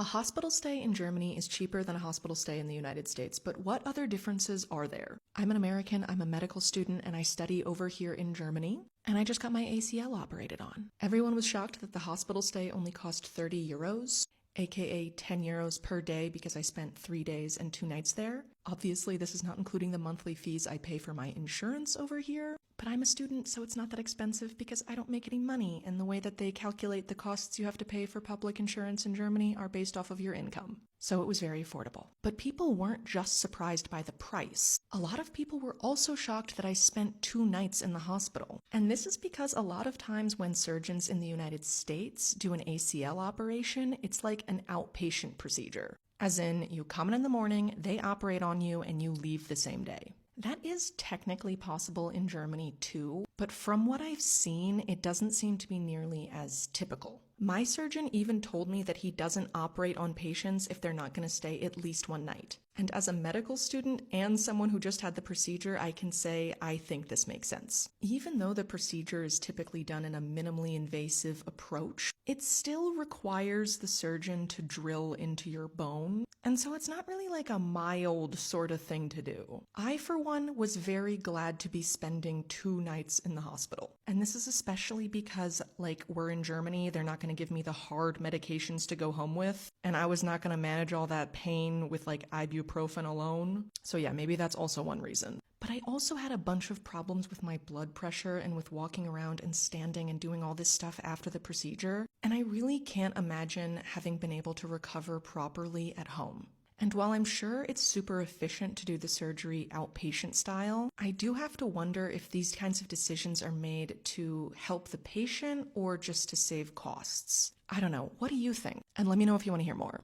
A hospital stay in Germany is cheaper than a hospital stay in the United States, but what other differences are there? I'm an American, I'm a medical student, and I study over here in Germany, and I just got my ACL operated on. Everyone was shocked that the hospital stay only cost 30 euros, aka 10 euros per day because I spent 3 days and 2 nights there. Obviously, this is not including the monthly fees I pay for my insurance over here, but I'm a student, so it's not that expensive because I don't make any money, and the way that they calculate the costs you have to pay for public insurance in Germany are based off of your income. So it was very affordable. But people weren't just surprised by the price. A lot of people were also shocked that I spent 2 nights in the hospital. And this is because a lot of times when surgeons in the United States do an ACL operation, it's like an outpatient procedure. As in, you come in the morning, they operate on you, and you leave the same day. That is technically possible in Germany too, but from what I've seen, it doesn't seem to be nearly as typical. My surgeon even told me that he doesn't operate on patients if they're not going to stay at least 1 night. And as a medical student and someone who just had the procedure, I can say I think this makes sense. Even though the procedure is typically done in a minimally invasive approach, it still requires the surgeon to drill into your bone. And so it's not really like a mild sort of thing to do. I, for one, was very glad to be spending 2 nights in the hospital. And this is especially because, we're in Germany, they're not going to give me the hard medications to go home with, and I was not going to manage all that pain with, ibuprofen alone. So yeah, maybe that's also one reason. But I also had a bunch of problems with my blood pressure and with walking around and standing and doing all this stuff after the procedure, and I really can't imagine having been able to recover properly at home. And while I'm sure it's super efficient to do the surgery outpatient style, I do have to wonder if these kinds of decisions are made to help the patient or just to save costs. I don't know. What do you think? And let me know if you want to hear more.